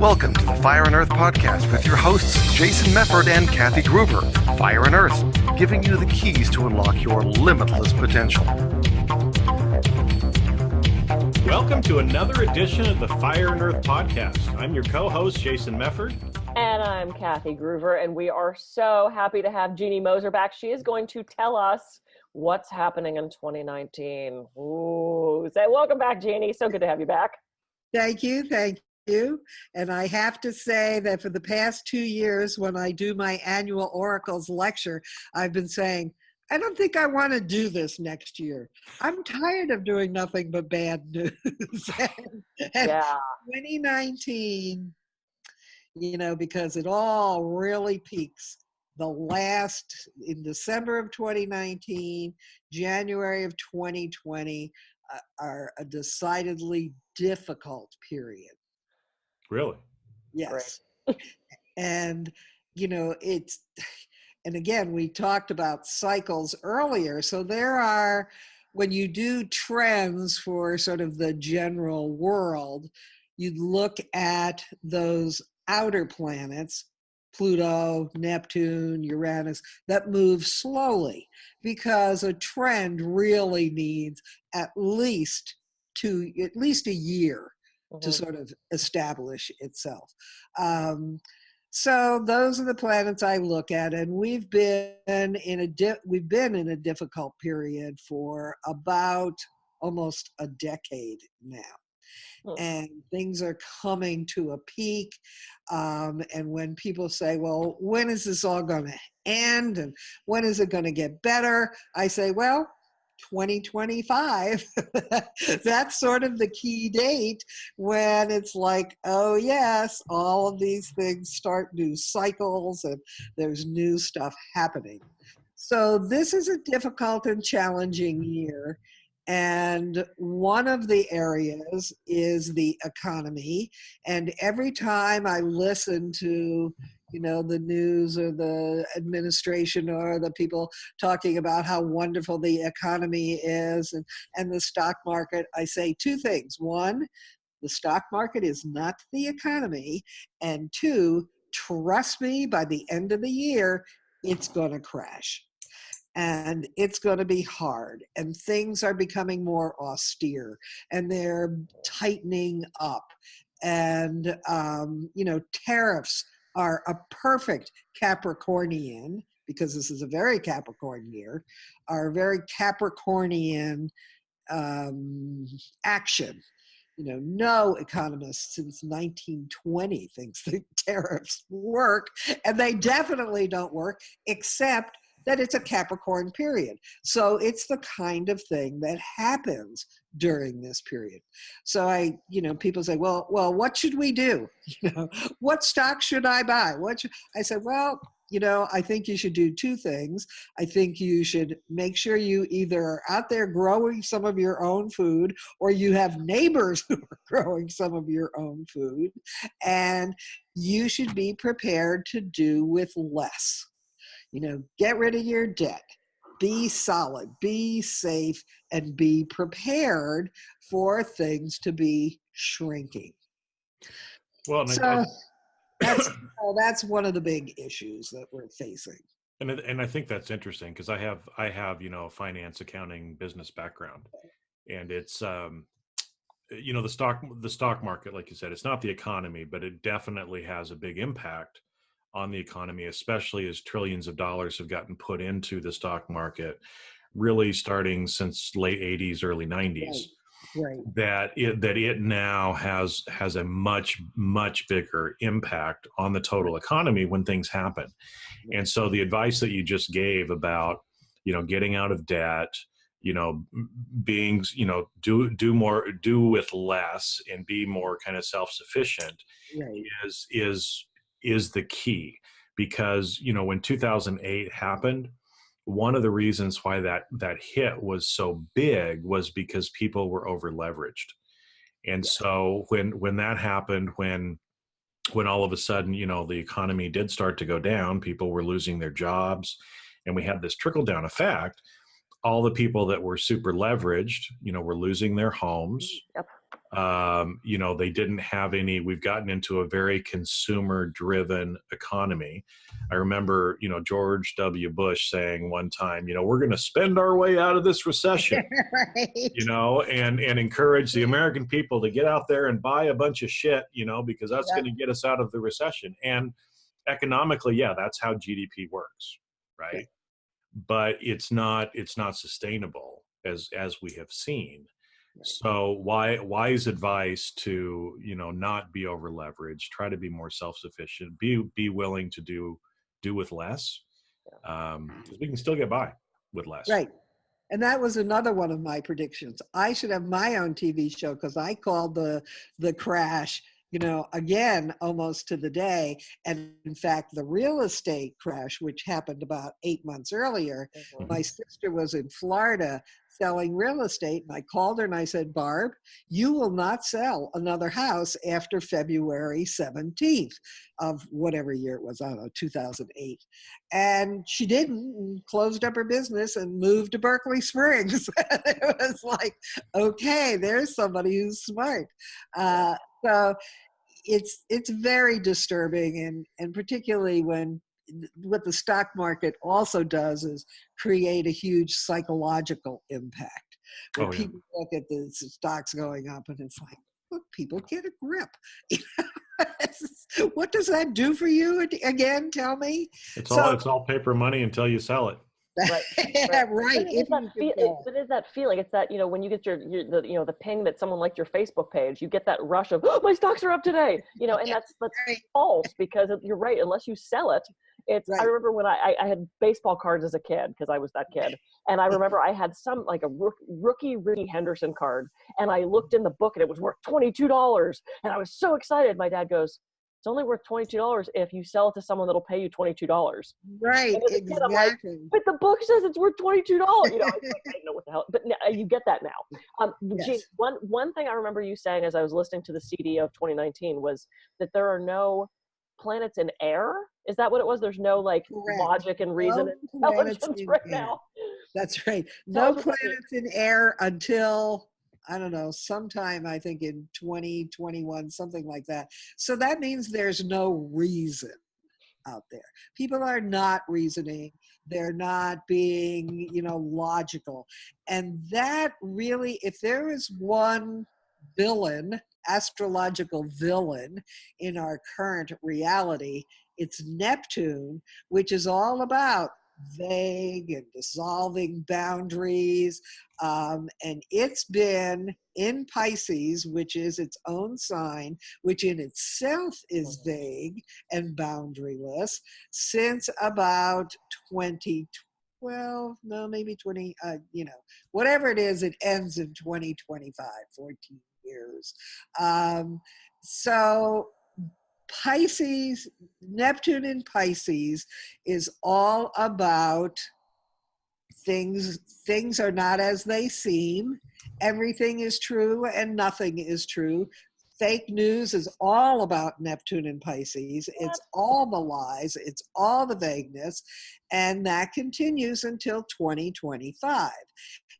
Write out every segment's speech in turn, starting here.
Welcome to the Fire and Earth podcast with your hosts, Jason Mefford and Kathy Gruber. Fire and Earth, giving you the keys to unlock your limitless potential. Welcome to another edition of the Fire and Earth podcast. I'm your co-host, Jason Mefford. And I'm Kathy Gruber, and we are so happy to have Jeanne Mozier back. She is going to tell us what's happening in 2019. Ooh, say welcome back, Jeanne. So good to have you back. Thank you. And I have to say that for the past 2 years, when I do my annual Oracles lecture, I've been saying, I don't think I want to do this next year. I'm tired of doing nothing but bad news. and 2019, because it all really peaks. In December of 2019, January of 2020 are a decidedly difficult period. Really? Yes. And, and again, we talked about cycles earlier. So when you do trends for sort of the general world, you look at those outer planets, Pluto, Neptune, Uranus, that move slowly, because a trend really needs at least a year to sort of establish itself. So those are the planets I look at, and we've been in a difficult period for about almost a decade now. And things are coming to a peak. And when people say, well, when is this all going to end? And when is it going to get better? I say, well, 2025. That's sort of the key date when it's like, oh yes, all of these things start new cycles and there's new stuff happening. So this is a difficult and challenging year. And one of the areas is the economy. And every time I listen to, the news or the administration or the people talking about how wonderful the economy is and the stock market, I say two things. One, the stock market is not the economy. And two, trust me, by the end of the year, it's going to crash. And it's going to be hard, and things are becoming more austere, and they're tightening up. And, tariffs are a perfect Capricornian, because this is a very Capricorn year, are very Capricornian action. No economist since 1920 thinks that tariffs work, and they definitely don't work, except that it's a Capricorn period. So it's the kind of thing that happens during this period. So people say, well, what should we do? What stock should I buy? I said, well, I think you should do two things. I think you should make sure you either are out there growing some of your own food, or you have neighbors who are growing some of your own food, and you should be prepared to do with less. Get rid of your debt, be solid, be safe, and be prepared for things to be shrinking. Well, so that's one of the big issues that we're facing. And I think that's interesting, because I have a finance, accounting, business background, and it's the stock market, like you said, it's not the economy, but it definitely has a big impact on the economy, especially as trillions of dollars have gotten put into the stock market, really starting since late 80s, early 90s. Right. That it now has a much bigger impact on the total economy when things happen. And so the advice that you just gave about getting out of debt, being do with less and be more kind of self-sufficient, right, is the key. Because when 2008 happened, one of the reasons why that hit was so big was because people were over leveraged. And so when that happened, when all of a sudden the economy did start to go down, people were losing their jobs, and we had this trickle down effect. All the people that were super leveraged were losing their homes. Yep. They didn't have any. We've gotten into a very consumer-driven economy. I remember, George W. Bush saying one time, we're going to spend our way out of this recession, Right. and encourage the American people to get out there and buy a bunch of shit, because that's Yep. going to get us out of the recession. And economically, yeah, that's how GDP works, Yeah. right? But it's not sustainable as we have seen. Right. So wise advice to not be over leveraged, try to be more self-sufficient, be willing to do with less, because we can still get by with less. Right. And that was another one of my predictions. I should have my own TV show because I called the crash, again, almost to the day. And in fact, the real estate crash, which happened about 8 months earlier, my sister was in Florida selling real estate. And I called her and I said, Barb, you will not sell another house after February 17th of whatever year it was, I don't know, 2008. And she didn't, and closed up her business and moved to Berkeley Springs. It was like, okay, there's somebody who's smart. So it's very disturbing, and particularly when what the stock market also does is create a huge psychological impact. When people look at the stocks going up and it's like, look, people get a grip. What does that do for you again? Tell me. It's all paper money until you sell it. Right. Right. It is that feeling. It's that, when you get the ping that someone liked your Facebook page, you get that rush of, oh, my stocks are up today, and that's right. false, because you're right. Unless you sell it, it's, right. I remember when I had baseball cards as a kid, because I was that kid. And I remember I had some, like a rookie Ricky Henderson card, and I looked in the book and it was worth $22. And I was so excited. My dad goes, it's only worth $22 if you sell it to someone that'll pay you $22. Right, exactly. I'm like, but the book says it's worth $22. It's like, I didn't know what the hell. But you get that now. Yes. Jeanne, one thing I remember you saying as I was listening to the CD of 2019 was that there are no planets in air. Is that what it was? There's no Correct. Logic and reason and intelligence right now. That's right. No planets in air until, I don't know, sometime I think in 2021, something like that. So that means there's no reason out there. People are not reasoning. They're not being, logical. And that really, if there is one villain, astrological villain in our current reality, it's Neptune, which is all about vague and dissolving boundaries. And it's been in Pisces, which is its own sign, which in itself is vague and boundaryless, since about 2012, no, maybe 20, whatever it is, it ends in 2025, 14 years. So Pisces, Neptune in Pisces is all about things are not as they seem. Everything is true and nothing is true. Fake news is all about Neptune and Pisces. It's all the lies. It's all the vagueness. And that continues until 2025.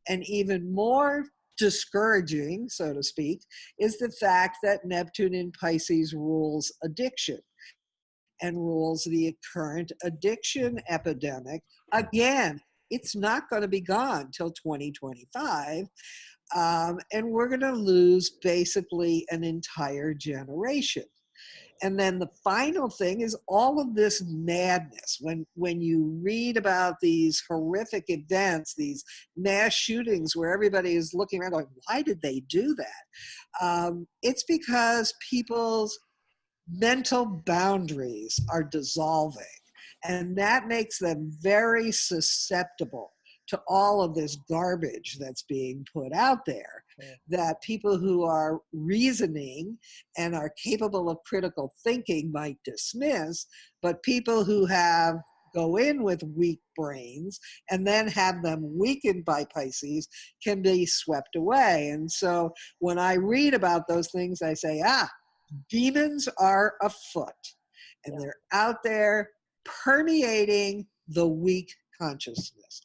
And even more discouraging, so to speak, is the fact that Neptune in Pisces rules addiction and rules the current addiction epidemic. Again, it's not going to be gone till 2025. And we're going to lose basically an entire generation. And then the final thing is all of this madness. When you read about these horrific events, these mass shootings where everybody is looking around going, why did they do that? It's because people's mental boundaries are dissolving. And that makes them very susceptible to all of this garbage that's being put out there, that people who are reasoning and are capable of critical thinking might dismiss, but people who go in with weak brains and then have them weakened by Pisces can be swept away. And so when I read about those things, I say, demons are afoot, and they're out there permeating the weak consciousness.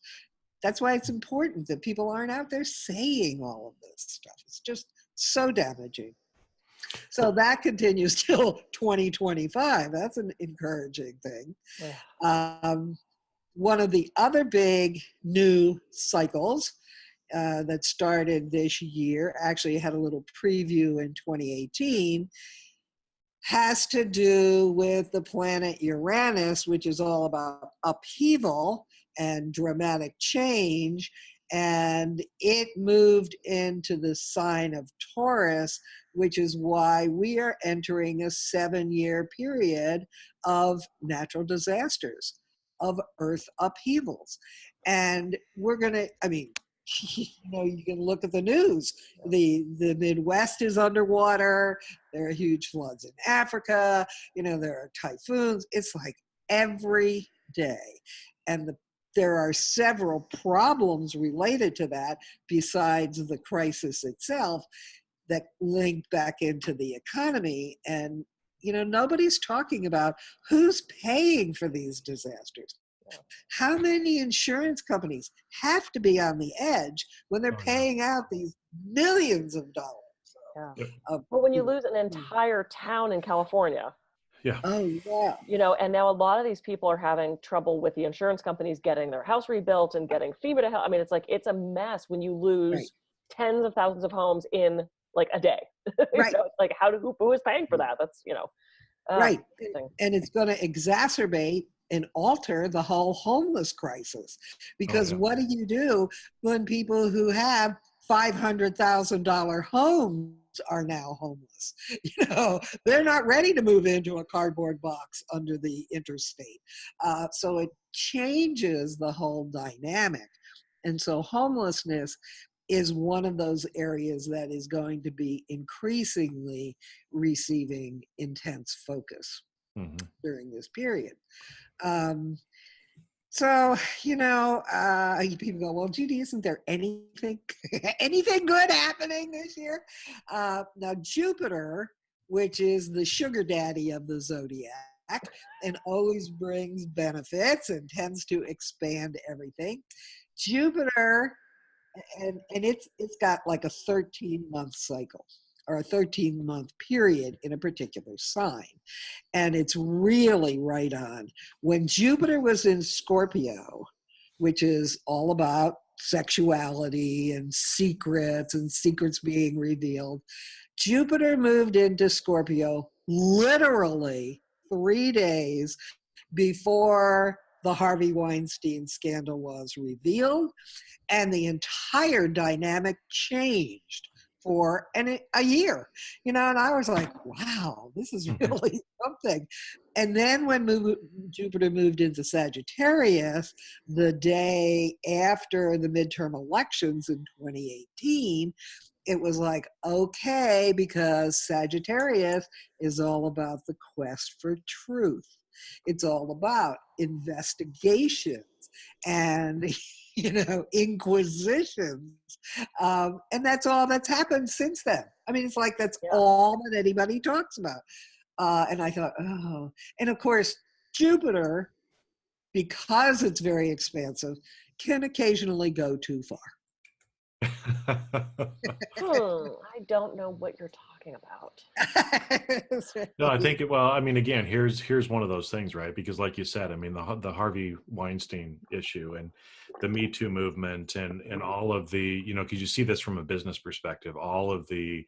That's why it's important that people aren't out there saying all of this stuff. It's just So damaging. So that continues till 2025. That's an encouraging thing. One of the other big new cycles that started this year, actually had a little preview in 2018, has to do with the planet Uranus, which is all about upheaval and dramatic change. And it moved into the sign of Taurus, which is why we are entering a 7-year period of natural disasters, of earth upheavals. And we're going to, I mean, you can look at the news. The Midwest is underwater. There are huge floods in Africa. There are typhoons. It's like every day. And there are several problems related to that besides the crisis itself that link back into the economy. And, nobody's talking about who's paying for these disasters. How many insurance companies have to be on the edge when they're paying out these millions of dollars? Well, when you lose an entire town in California. Yeah. Oh, yeah. And now a lot of these people are having trouble with the insurance companies getting their house rebuilt and getting FEMA to help. I mean, it's a mess when you lose tens of thousands of homes in like a day. Right. So it's like, who is paying for that? That's, right. And it's going to exacerbate and alter the whole homeless crisis. Because what do you do when people who have $500,000 homes are now homeless? They're not ready to move into a cardboard box under the interstate. So it changes the whole dynamic. And so homelessness is one of those areas that is going to be increasingly receiving intense focus during this period. So, people go, well, Judy, isn't there anything good happening this year? Now, Jupiter, which is the sugar daddy of the zodiac and always brings benefits and tends to expand everything. Jupiter, and it's got like a 13-month cycle, or a 13-month period in a particular sign. And it's really right on. When Jupiter was in Scorpio, which is all about sexuality and secrets being revealed, Jupiter moved into Scorpio literally 3 days before the Harvey Weinstein scandal was revealed, and the entire dynamic changed for a year, and I was like, wow, this is really something. And then when Jupiter moved into Sagittarius, the day after the midterm elections in 2018, it was like, okay, because Sagittarius is all about the quest for truth. It's all about investigations and, inquisitions. And that's all that's happened since then. I mean, it's like that's all that anybody talks about. And I thought, oh. And of course, Jupiter, because it's very expansive, can occasionally go too far. I don't know what you're talking about. No, I think again, here's one of those things, right? Because like you said, I mean, the Harvey Weinstein issue and the Me Too movement and all of the, because you see this from a business perspective, all of the,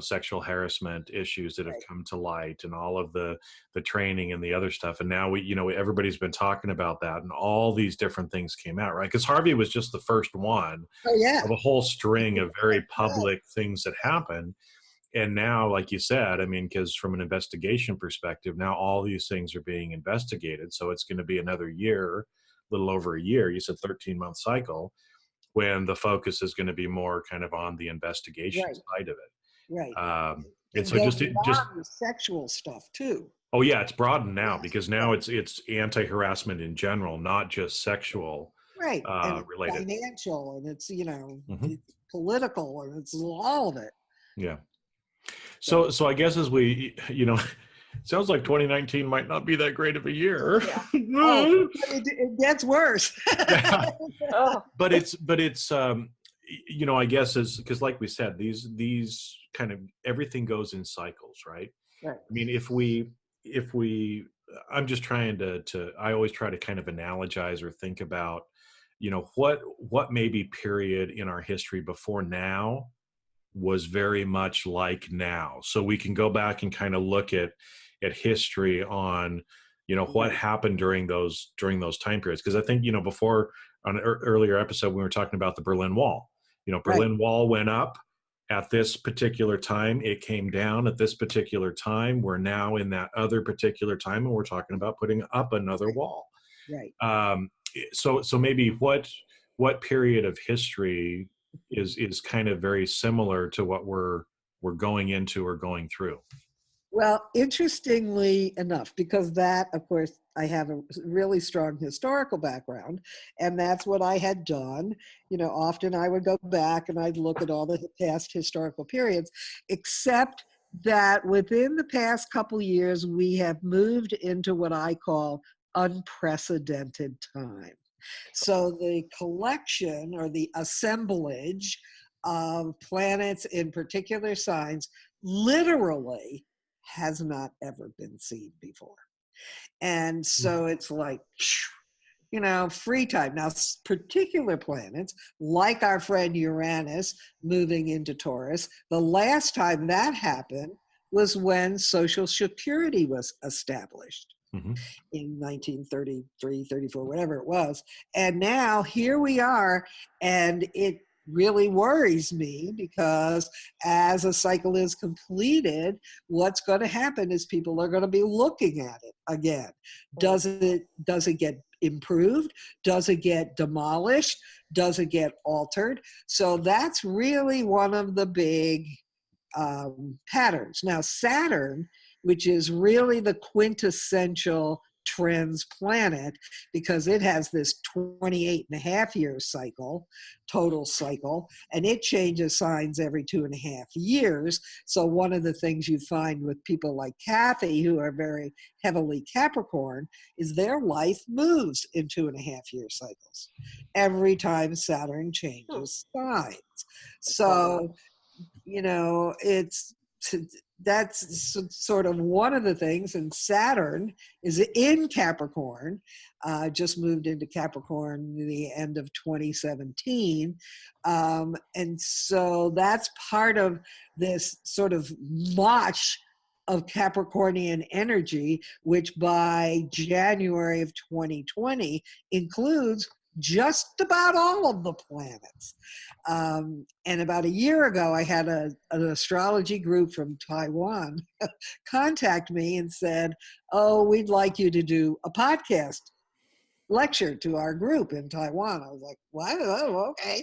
sexual harassment issues that have come to light and all of the training and the other stuff. And now everybody's been talking about that and all these different things came out, right? Because Harvey was just the first one of a whole string of very public things that happened. And now, like you said, I mean, because from an investigation perspective, now all these things are being investigated. So it's going to be another year, a little over a year. You said 13-month cycle, when the focus is going to be more kind of on the investigation side of it. Right. And so just the sexual stuff too. Oh yeah, it's broadened now because now it's anti-harassment in general, not just sexual. Right. And related. Financial, and it's it's political, and it's all of it. Yeah. So I guess as we sounds like 2019 might not be that great of a year. Yeah. It gets worse. But it's I guess is because, like we said, these kind of everything goes in cycles, right? Right. I mean, if we, I'm just trying to I always try to kind of analogize or think about, what maybe period in our history before now was very much like now. So we can go back and kind of look at history on, what happened during those time periods. Because I think, before on an earlier episode, we were talking about the Berlin Wall. Berlin Wall went up at this particular time. It came down at this particular time. We're now in that other particular time, and we're talking about putting up another wall. Right. So maybe what period of history is kind of very similar to what we're going into or going through? Well, interestingly enough, because that, of course, I have a really strong historical background, and that's what I had done. Often I would go back and I'd look at all the past historical periods, except that within the past couple years, we have moved into what I call unprecedented time. So the collection or the assemblage of planets in particular signs literally has not ever been seen before. And so it's like, free time. Now, particular planets, like our friend Uranus moving into Taurus, the last time that happened was when Social Security was established. Mm-hmm. In 1933, 34, whatever it was. And now here we are, and it really worries me because as a cycle is completed, what's going to happen is people are going to be looking at it again. Does it get improved? Does it get demolished? Does it get altered? So that's really one of the big patterns. Now, Saturn, which is really the quintessential trends planet, because it has this 28 and a half year cycle, total cycle, and it changes signs every 2.5 years. So one of the things you find with people like Kathy, who are very heavily Capricorn, is their life moves in 2.5 year cycles every time Saturn changes signs. So, that's sort of one of the things. And Saturn is in Capricorn, just moved into Capricorn the end of 2017. And so that's part of this sort of mosh of Capricornian energy, which by January of 2020 includes just about all of the planets. And about a year ago, I had an astrology group from Taiwan contact me and said, "Oh, we'd like you to do a podcast lecture to our group in Taiwan." I was like, "What? Oh, okay."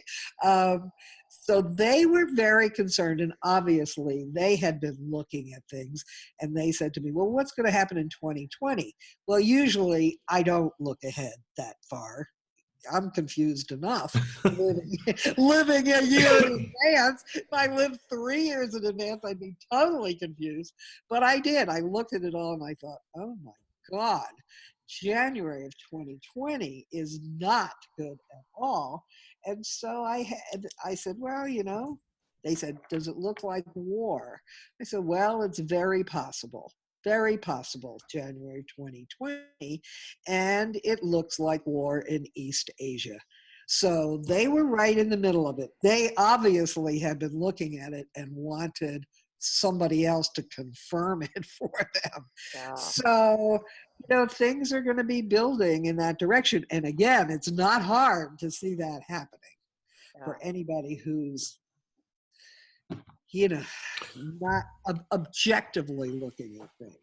So they were very concerned, and obviously they had been looking at things, and they said to me, "Well, what's going to happen in 2020? Well, usually I don't look ahead that far. I'm confused enough living a year in advance. If I lived 3 years in advance, I'd be totally confused. But I did. I looked at it all and I thought, oh my God, January of 2020 is not good at all. And so I said, well, they said, does it look like war? I said, well, it's very possible, January 2020, and it looks like war in East Asia. So they were right in the middle of it. They obviously had been looking at it and wanted somebody else to confirm it for them. Yeah. So, things are going to be building in that direction. And again, it's not hard to see that happening for anybody who's not objectively looking at things.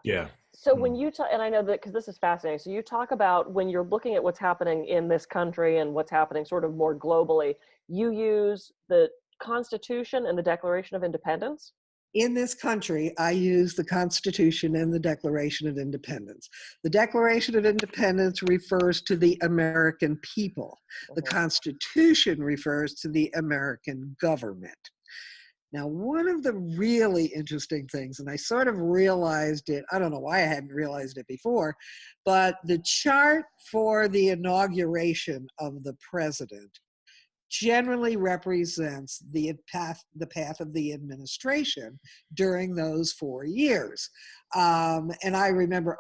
Yeah. So when you talk, and I know that because this is fascinating, so you talk about when you're looking at what's happening in this country and what's happening sort of more globally, you use the Constitution and the Declaration of Independence? In this country, I use the Constitution and the Declaration of Independence. The Declaration of Independence refers to the American people. The Constitution refers to the American government. Now, one of the really interesting things, and I sort of realized it, I don't know why I hadn't realized it before, but the chart for the inauguration of the president generally represents the path of the administration during those 4 years. And I remember,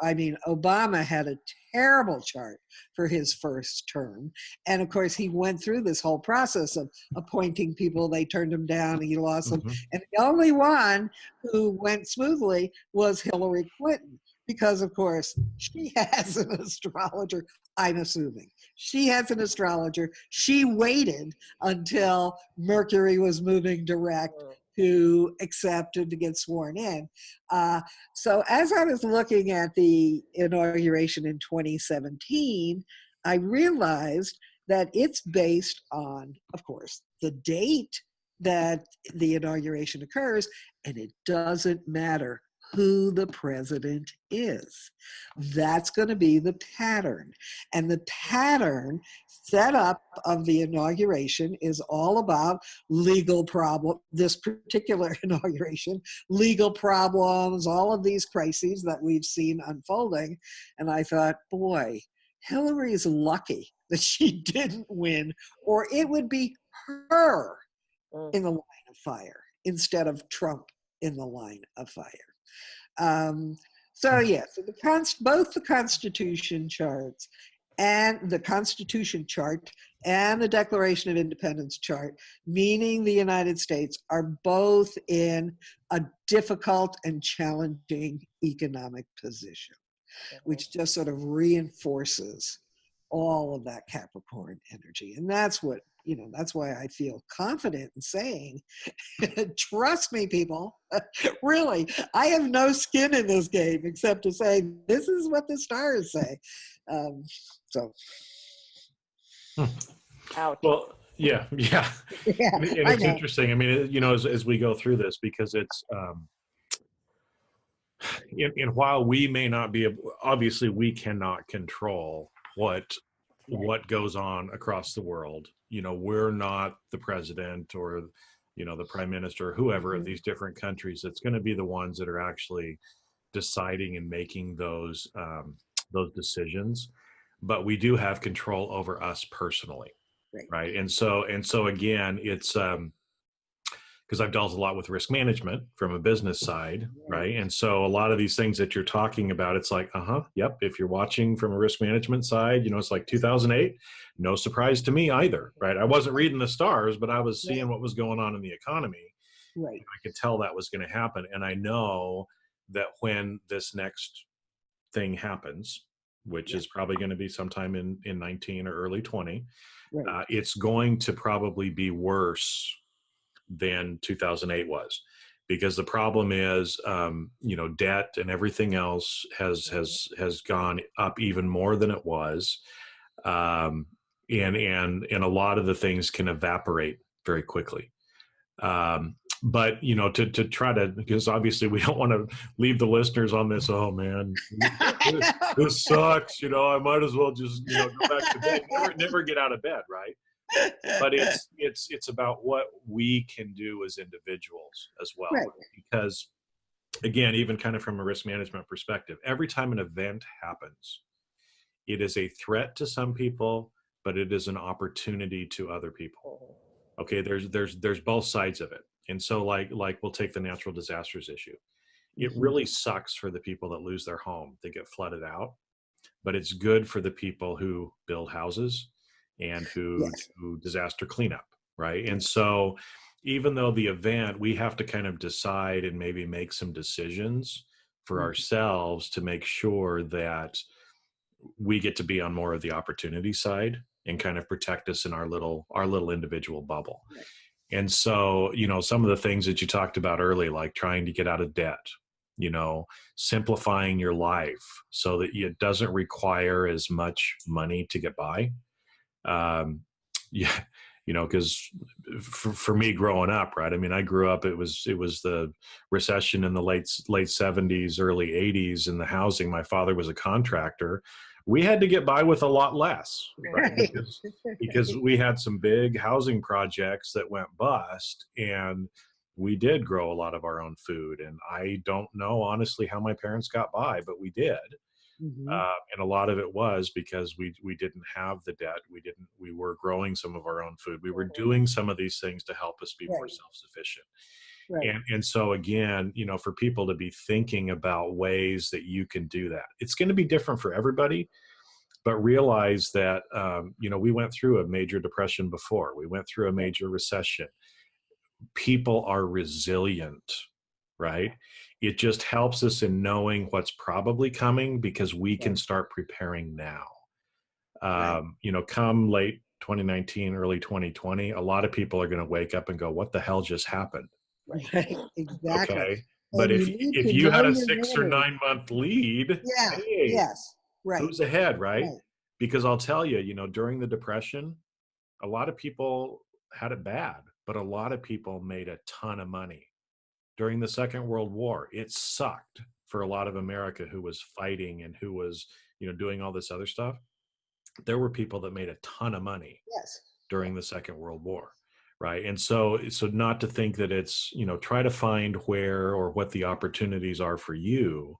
Obama had a terrible chart for his first term. And of course, he went through this whole process of appointing people. They turned him down, and he lost them. And the only one who went smoothly was Hillary Clinton, because of course, she has an astrologer, I'm assuming. She has an astrologer. She waited until Mercury was moving direct to accept and to get sworn in. So as I was looking at the inauguration in 2017, I realized that it's based on, of course, the date that the inauguration occurs, and it doesn't matter who the president is. That's going to be the pattern. And the pattern setup of the inauguration is all about legal problem. This particular inauguration, legal problems, all of these crises that we've seen unfolding. And I thought, boy, Hillary's lucky that she didn't win, or it would be her in the line of fire instead of Trump in the line of fire. So both the Constitution charts and the Constitution chart and the Declaration of Independence chart, meaning the United States, are both in a difficult and challenging economic position, which just sort of reinforces all of that Capricorn energy. And that's what, that's why I feel confident in saying, trust me, people, really, I have no skin in this game except to say, this is what the stars say. Ouch. Well, yeah. And it's interesting. I mean, as we go through this, because it's, and while we may not be, obviously we cannot control what goes on across the world. We're not the president or, the prime minister, or whoever of these different countries that's going to be the ones that are actually deciding and making those decisions. But we do have control over us personally. Right. And so again, it's, because I've dealt a lot with risk management from a business side, right? And so a lot of these things that you're talking about, it's like, yep. If you're watching from a risk management side, it's like 2008, no surprise to me either, right? I wasn't reading the stars, but I was seeing what was going on in the economy. Right. I could tell that was going to happen. And I know that when this next thing happens, which is probably going to be sometime in 19 or early 20, it's going to probably be worse than 2008 was, because the problem is, debt and everything else has gone up even more than it was, and a lot of the things can evaporate very quickly. But to try to, because obviously we don't want to leave the listeners on this, oh man, this sucks, I might as well just go back to bed, never get out of bed, right? But it's about what we can do as individuals as well. Right. Because again, even kind of from a risk management perspective, every time an event happens, it is a threat to some people, but it is an opportunity to other people. Okay, there's both sides of it. And so like we'll take the natural disasters issue. It really sucks for the people that lose their home, they get flooded out, but it's good for the people who build houses and who do disaster cleanup, right? And so even though the event, we have to kind of decide and maybe make some decisions for ourselves to make sure that we get to be on more of the opportunity side and kind of protect us in our little individual bubble. And so, some of the things that you talked about early, like trying to get out of debt, simplifying your life so that it doesn't require as much money to get by. Because for me growing up, right? I mean, I grew up, it was the recession in the late 70s, early 80s in the housing. My father was a contractor. We had to get by with a lot less, right? Because we had some big housing projects that went bust, and we did grow a lot of our own food. And I don't know, honestly, how my parents got by, but we did. Mm-hmm. And a lot of it was because we didn't have the debt. We were growing some of our own food. We were doing some of these things to help us be more Right. self-sufficient. Right. And so again, for people to be thinking about ways that you can do that, it's going to be different for everybody, but realize that, we went through a major depression before. We went through a major recession. People are resilient, right? It just helps us in knowing what's probably coming because we can start preparing now. Come late 2019, early 2020, a lot of people are going to wake up and go, what the hell just happened? Right. Exactly. Okay. But And if you need if to you had know a your 6 or neighbors. 9 month lead, Yeah. hey, Yes. Right. who's ahead, right? Right. Because I'll tell you, during the Depression, a lot of people had it bad, but a lot of people made a ton of money. During the Second World War, it sucked for a lot of America who was fighting and who was, doing all this other stuff. There were people that made a ton of money Yes. during the Second World War, right? And so not to think that it's, try to find where or what the opportunities are for you,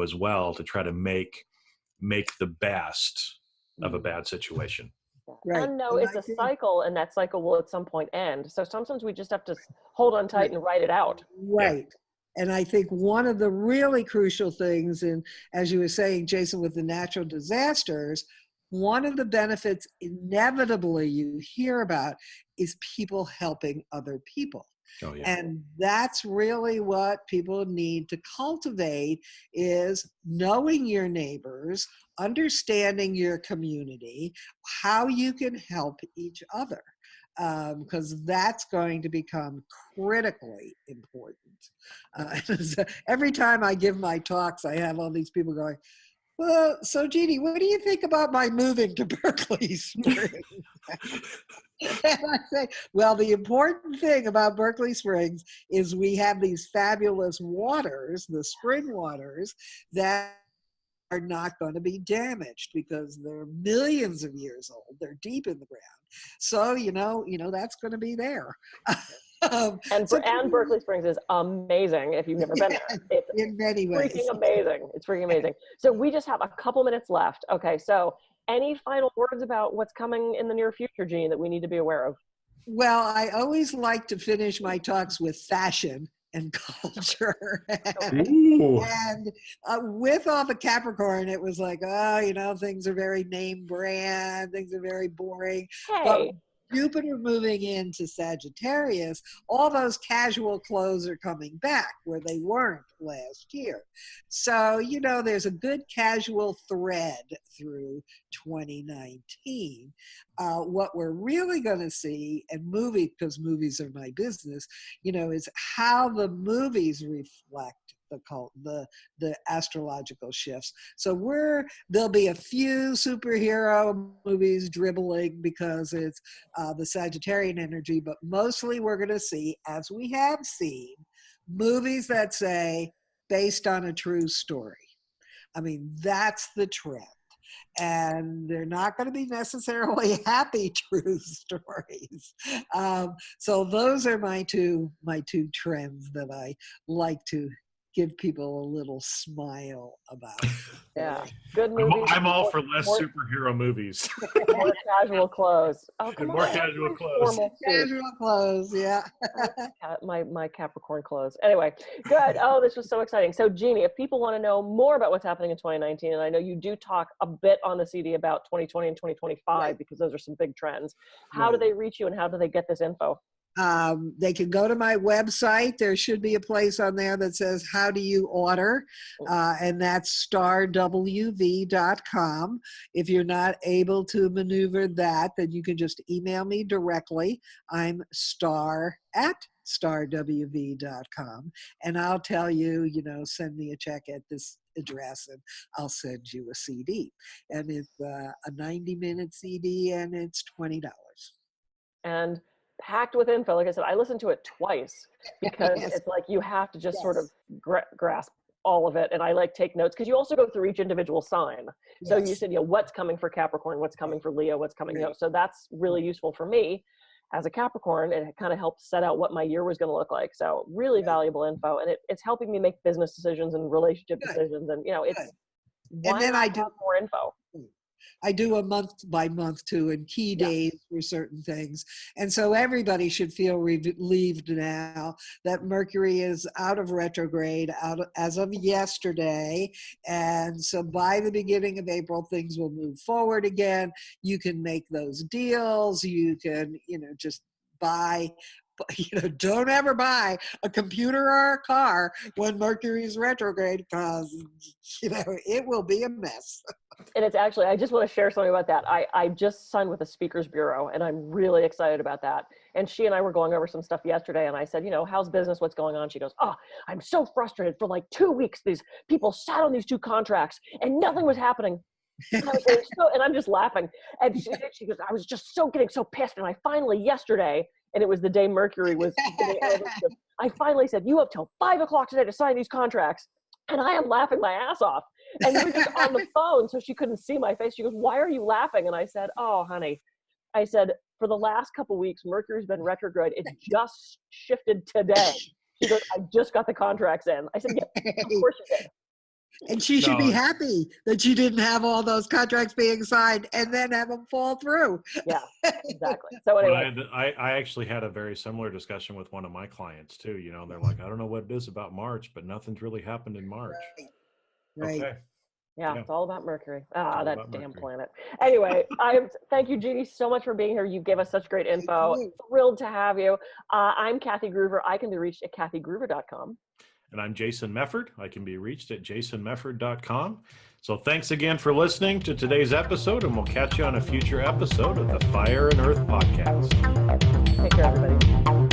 as well, to try to make the best of a bad situation. Right. And no, And it's I a think, cycle, and that cycle will at some point end. So sometimes we just have to hold on tight right. and ride it out. Right. And I think one of the really crucial things, and as you were saying, Jason, with the natural disasters, one of the benefits inevitably you hear about is people helping other people. Oh yeah. And that's really what people need to cultivate, is knowing your neighbors, understanding your community, how you can help each other, because that's going to become critically important. Every time I give my talks, I have all these people going, well, so Jeanne, what do you think about my moving to Berkeley Springs? And I say, well, the important thing about Berkeley Springs is we have these fabulous waters, the spring waters, that are not going to be damaged because they're millions of years old. They're deep in the ground. So, that's going to be there. And Berkeley Springs is amazing if you've never been there. It's in many ways. freaking amazing. It's freaking amazing. So we just have a couple minutes left. Okay, so any final words about what's coming in the near future, Jeanne, that we need to be aware of? Well, I always like to finish my talks with fashion and culture. And with all the Capricorn, it was like, things are very name brand, things are very boring. Hey. But Jupiter moving into Sagittarius, all those casual clothes are coming back where they weren't last year. So, there's a good casual thread through 2019. What we're really going to see, and because movies are my business, is how the movies reflect the astrological shifts. So there'll be a few superhero movies dribbling because it's the Sagittarian energy, but mostly we're going to see, as we have seen, movies that say based on a true story. I mean, that's the trend. And they're not going to be necessarily happy true stories. So those are my two trends that I like to give people a little smile about. Yeah, good movies. I'm all for less superhero movies. More casual clothes. Oh, come more on. casual clothes. Casual clothes, yeah. my Capricorn clothes. Anyway, good. Oh, this was so exciting. So, Jeanne, if people want to know more about what's happening in 2019, and I know you do talk a bit on the CD about 2020 and 2025 because those are some big trends. How do they reach you, and how do they get this info? They can go to my website. There should be a place on there that says, how do you order? And that's starwv.com. If you're not able to maneuver that, then you can just email me directly. I'm star@starwv.com. And I'll tell you, send me a check at this address and I'll send you a CD. And it's a 90-minute CD and it's $20. And packed with info. Like I said, I listened to it twice because it's like you have to just sort of grasp all of it. And I take notes because you also go through each individual sign. So you said, what's coming for Capricorn, what's coming for Leo, what's coming. So that's really useful for me as a Capricorn. And it kind of helped set out what my year was going to look like. So really valuable info. And it's helping me make business decisions and relationship decisions. And, Why and then not I do have more info? I do a month by month too, and key days for certain things. And so everybody should feel relieved now that Mercury is out of retrograde as of yesterday. And so by the beginning of April, things will move forward again. You can make those deals. You can, just buy. Don't ever buy a computer or a car when Mercury is retrograde, because, it will be a mess. And it's actually, I just want to share something about that. I just signed with the Speakers Bureau, and I'm really excited about that. And she and I were going over some stuff yesterday, and I said, how's business? What's going on? She goes, I'm so frustrated. For like 2 weeks, these people sat on these 2 contracts, and nothing was happening. And I was saying, and I'm just laughing. And she goes, I was just getting so pissed. And I finally, yesterday, and it was the day Mercury was getting elevated, I finally said, you have till 5 o'clock today to sign these contracts. And I am laughing my ass off. And we were just on the phone, so she couldn't see my face. She goes, why are you laughing? And I said, oh, honey. I said, for the last couple of weeks, Mercury's been retrograde. It just shifted today. She goes, I just got the contracts in. I said, yeah, of course you did. And she should be happy that you didn't have all those contracts being signed and then have them fall through. Yeah, exactly. So anyway. I actually had a very similar discussion with one of my clients too. They're like, I don't know what it is about March, but nothing's really happened in March. Right. Okay. Yeah, it's all about Mercury. That damn Mercury. planet. Anyway, thank you, Jeanne, so much for being here. You gave us such great info. Thrilled to have you. I'm Kathy Groover. I can be reached at kathygroover.com. And I'm Jason Mefford. I can be reached at jasonmefford.com. So thanks again for listening to today's episode, and we'll catch you on a future episode of the Fire and Earth podcast. Take care, everybody.